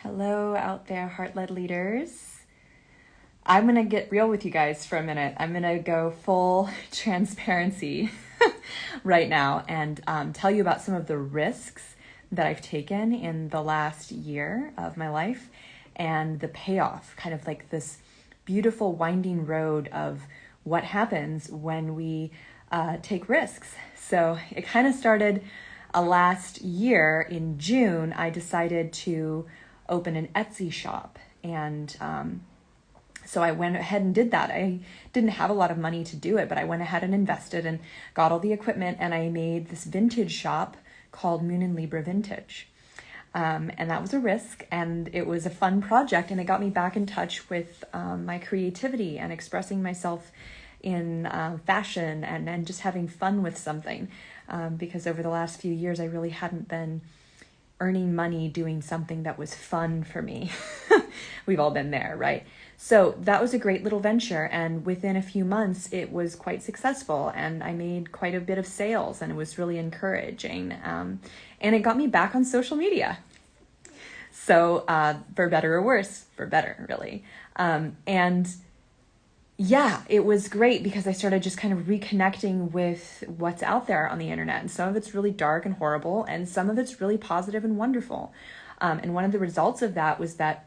Hello out there, heart-led leaders. I'm going to get real with you guys for a minute. I'm going to go full transparency right now and tell you about some of the risks that I've taken in the last year of my life and the payoff, kind of like this beautiful winding road of what happens when we take risks. So it kind of started last year in June. I decided to open an Etsy shop, and so I went ahead and did that. I didn't have a lot of money to do it, but I went ahead and invested and got all the equipment, and I made this vintage shop called Moon and Libra Vintage. And that was a risk, and it was a fun project, and it got me back in touch with my creativity and expressing myself in fashion and just having fun with something, because over the last few years I really hadn't been earning money doing something that was fun for me. We've all been there, right? So that was a great little venture, and within a few months it was quite successful, and I made quite a bit of sales, and it was really encouraging, and it got me back on social media. So for better or worse, for better really. And yeah, it was great because I started just kind of reconnecting with what's out there on the internet. And some of it's really dark and horrible, and some of it's really positive and wonderful. And one of the results of that was that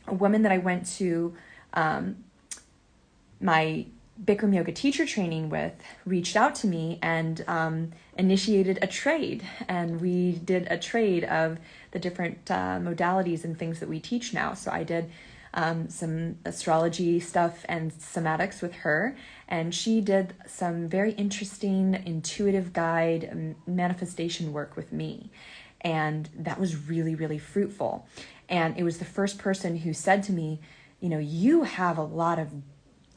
a woman that I went to my Bikram yoga teacher training with reached out to me and initiated a trade. And we did a trade of the different modalities and things that we teach now. So I did some astrology stuff and somatics with her, and she did some very interesting intuitive guide manifestation work with me, and that was really, really fruitful. And it was the first person who said to me, you know, you have a lot of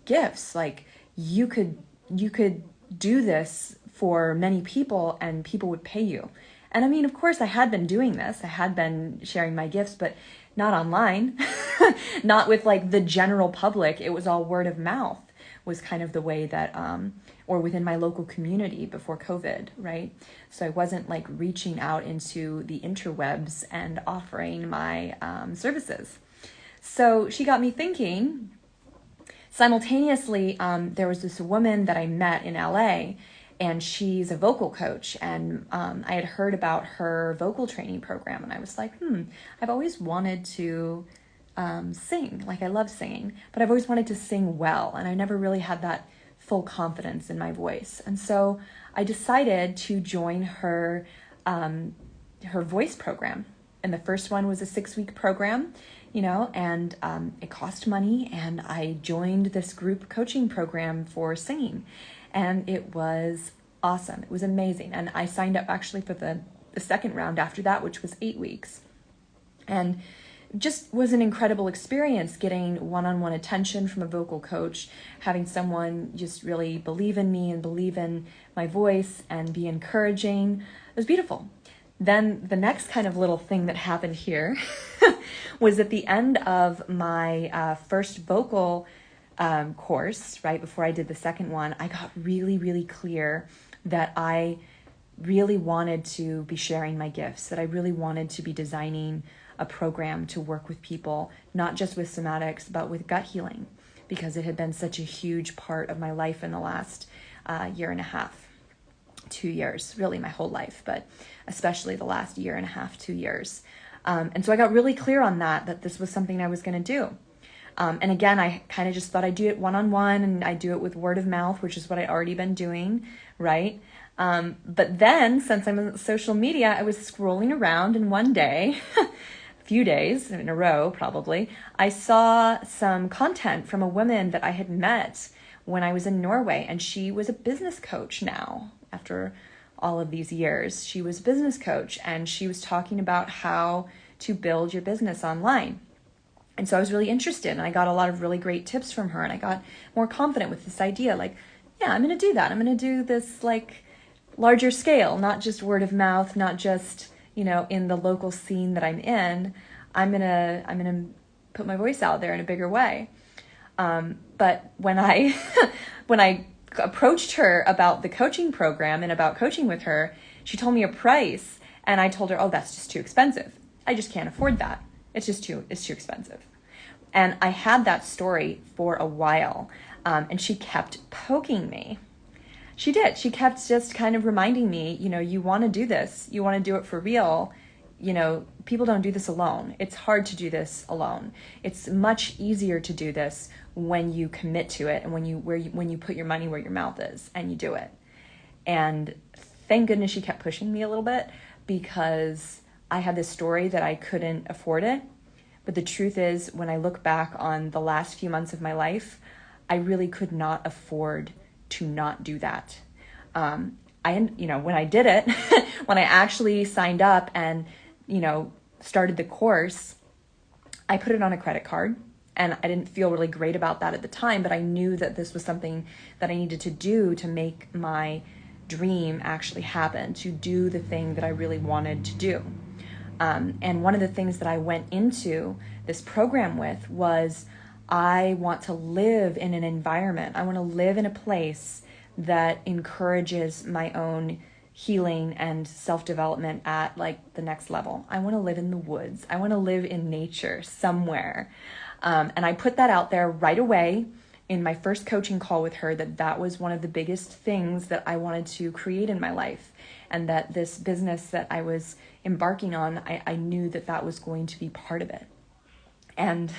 gifts, like you could do this for many people and people would pay you. And I mean, of course I had been doing this, I had been sharing my gifts, but not online, not with like the general public. It was all word of mouth was kind of the way that, or within my local community before COVID, right? So I wasn't like reaching out into the interwebs and offering my services. So she got me thinking. Simultaneously, there was this woman that I met in LA, and she's a vocal coach, and I had heard about her vocal training program, and I was like, I've always wanted to sing. Like, I love singing, but I've always wanted to sing well, and I never really had that full confidence in my voice. And so I decided to join her voice program. And the first one was a 6-week program, you know, and it cost money, and I joined this group coaching program for singing. And it was awesome. It was amazing. And I signed up actually for the second round after that, which was 8 weeks. And just was an incredible experience getting one-on-one attention from a vocal coach, having someone just really believe in me and believe in my voice and be encouraging. It was beautiful. Then the next kind of little thing that happened here was at the end of my first vocal course, right before I did the second one, I got really, really clear that I really wanted to be sharing my gifts, that I really wanted to be designing a program to work with people, not just with somatics, but with gut healing, because it had been such a huge part of my life in the last year and a half, 2 years, really my whole life, but especially the last year and a half, 2 years. And so I got really clear on that this was something I was going to do. And again, I kind of just thought I'd do it one-on-one, and I'd do it with word of mouth, which is what I'd already been doing, right? But then, since I'm on social media, I was scrolling around, and one day, a few days in a row probably, I saw some content from a woman that I had met when I was in Norway, and she was a business coach now, after all of these years. She was a business coach, and she was talking about how to build your business online. And so I was really interested, and I got a lot of really great tips from her, and I got more confident with this idea, like, yeah, I'm going to do that. I'm going to do this like larger scale, not just word of mouth, not just, you know, in the local scene that I'm in. I'm going to put my voice out there in a bigger way. But when I approached her about the coaching program and about coaching with her, she told me a price, and I told her, oh, that's just too expensive. I just can't afford that. it's too expensive. And I had that story for a while, and she kept poking me. She did. She kept just kind of reminding me, you want to do this. You want to do it for real. People don't do this alone. It's hard to do this alone. It's much easier to do this when you commit to it and when you put your money where your mouth is and you do it. And thank goodness she kept pushing me a little bit, because I had this story that I couldn't afford it. But the truth is, when I look back on the last few months of my life, I really could not afford to not do that. When I did it, when I actually signed up and, started the course, I put it on a credit card, and I didn't feel really great about that at the time, but I knew that this was something that I needed to do to make my dream actually happen, to do the thing that I really wanted to do. And one of the things that I went into this program with was, I want to live in an environment. I want to live in a place that encourages my own healing and self-development at like the next level. I want to live in the woods. I want to live in nature somewhere. And I put that out there right away in my first coaching call with her, that was one of the biggest things that I wanted to create in my life. And that this business that I was embarking on, I knew that was going to be part of it. And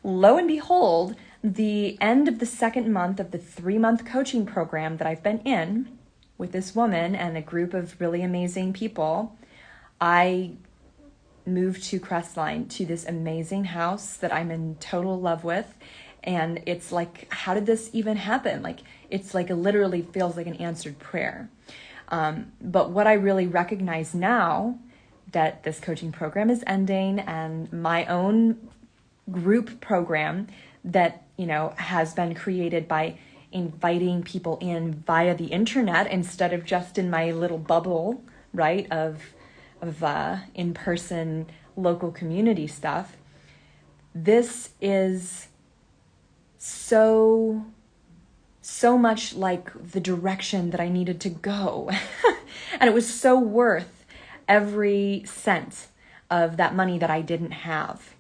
lo and behold, the end of the second month of the 3-month coaching program that I've been in with this woman and a group of really amazing people, I moved to Crestline, to this amazing house that I'm in total love with. And it's like, how did this even happen? Like, it's like, it literally feels like an answered prayer. But what I really recognize now, that this coaching program is ending, and my own group program that, has been created by inviting people in via the internet instead of just in my little bubble, right, of in-person local community stuff. This is so much like the direction that I needed to go. And it was so worth every cent of that money that I didn't have.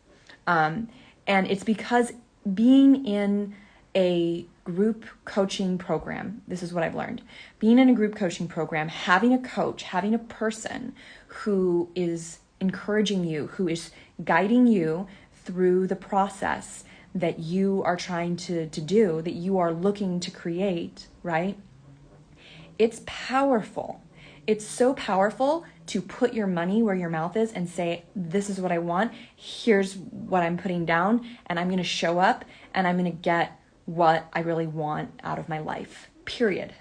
And it's because being in a group coaching program, this is what I've learned. Being in a group coaching program, having a coach, having a person who is encouraging you, who is guiding you through the process that you are trying to do, that you are looking to create, right? It's powerful. It's so powerful to put your money where your mouth is and say, this is what I want. Here's what I'm putting down, and I'm going to show up and I'm going to get what I really want out of my life, period.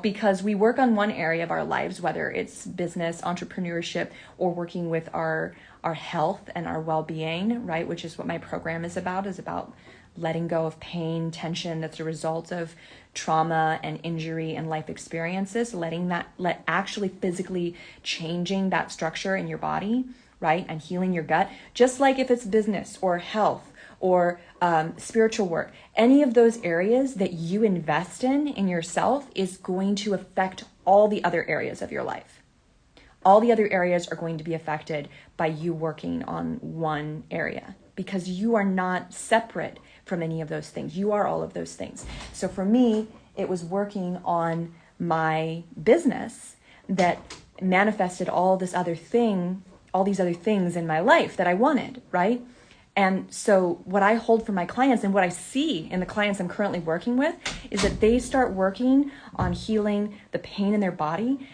Because we work on one area of our lives, whether it's business, entrepreneurship, or working with our health and our well-being, right? Which is what my program is about letting go of pain, tension that's a result of trauma and injury and life experiences, actually physically changing that structure in your body, right? And healing your gut. Just like if it's business or health or spiritual work, any of those areas that you invest in yourself is going to affect all the other areas of your life. All the other areas are going to be affected by you working on one area, because you are not separate from any of those things. You are all of those things. So for me, it was working on my business that manifested all these other things in my life that I wanted, right? And so what I hold for my clients and what I see in the clients I'm currently working with is that they start working on healing the pain in their body,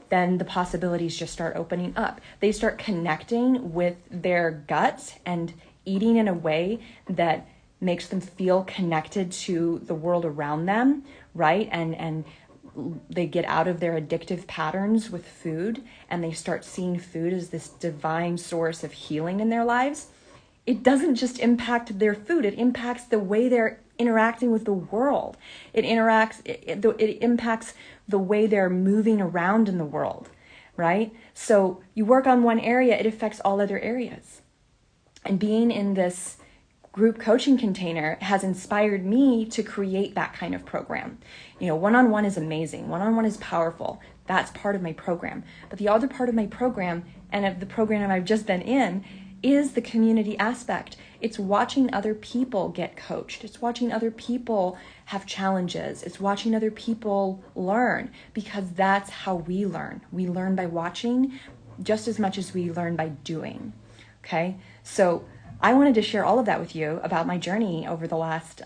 then the possibilities just start opening up. They start connecting with their gut and eating in a way that makes them feel connected to the world around them, right? And they get out of their addictive patterns with food, and they start seeing food as this divine source of healing in their lives. It doesn't just impact their food, it impacts the way they're interacting with the world. It impacts the way they're moving around in the world, right? So you work on one area, it affects all other areas. And being in this group coaching container has inspired me to create that kind of program. One-on-one is amazing. One-on-one is powerful. That's part of my program. But the other part of my program, and of the program I've just been in, is the community aspect. It's watching other people get coached. It's watching other people have challenges. It's watching other people learn, because that's how we learn. We learn by watching just as much as we learn by doing. Okay? So I wanted to share all of that with you about my journey over the last,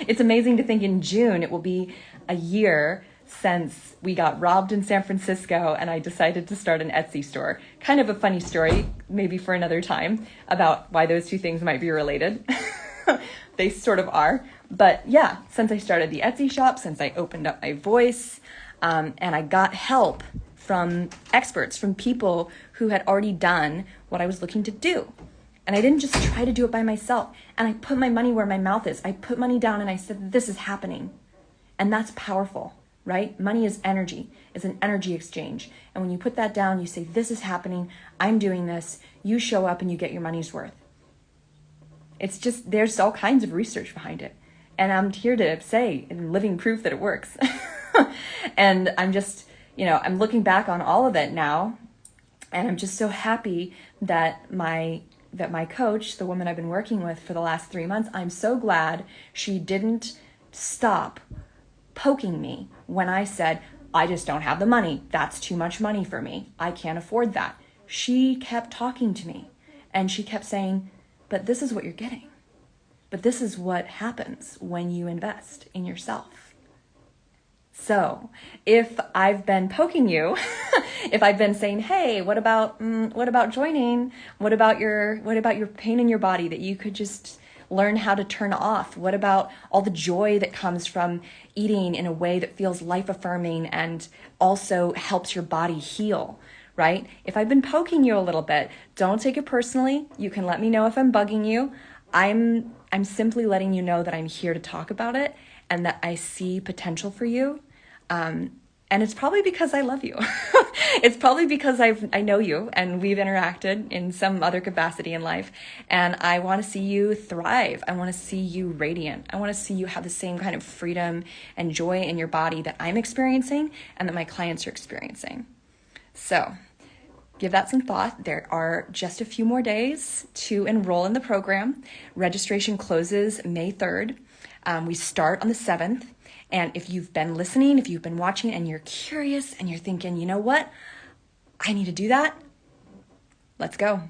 it's amazing to think in June it will be a year since we got robbed in San Francisco and I decided to start an Etsy store. Kind of a funny story, maybe for another time, about why those two things might be related. They sort of are. But yeah, since I started the Etsy shop, since I opened up my voice, and I got help from experts, from people who had already done what I was looking to do. And I didn't just try to do it by myself. And I put my money where my mouth is. I put money down and I said, this is happening. And that's powerful, right? Money is energy. It's an energy exchange. And when you put that down, you say, this is happening. I'm doing this. You show up and you get your money's worth. It's just, there's all kinds of research behind it. And I'm here to say, and living proof that it works. And I'm just, I'm looking back on all of it now. And I'm just so happy that my coach, the woman I've been working with for the last 3 months, I'm so glad she didn't stop poking me when I said, I just don't have the money. That's too much money for me. I can't afford that. She kept talking to me and she kept saying, but this is what you're getting. But this is what happens when you invest in yourself. So if I've been poking you, if I've been saying, hey, what about joining? What about your pain in your body that you could just learn how to turn off? What about all the joy that comes from eating in a way that feels life-affirming and also helps your body heal, right? If I've been poking you a little bit, don't take it personally. You can let me know if I'm bugging you. I'm simply letting you know that I'm here to talk about it and that I see potential for you. And it's probably because I love you. It's probably because I know you and we've interacted in some other capacity in life. And I want to see you thrive. I want to see you radiant. I want to see you have the same kind of freedom and joy in your body that I'm experiencing and that my clients are experiencing. So give that some thought. There are just a few more days to enroll in the program. Registration closes May 3rd. We start on the 7th. And if you've been listening, if you've been watching and you're curious and you're thinking, you know what, I need to do that, let's go.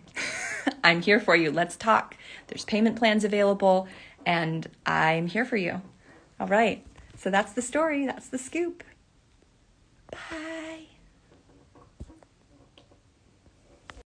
I'm here for you. Let's talk. There's payment plans available and I'm here for you. All right. So that's the story. That's the scoop. Bye.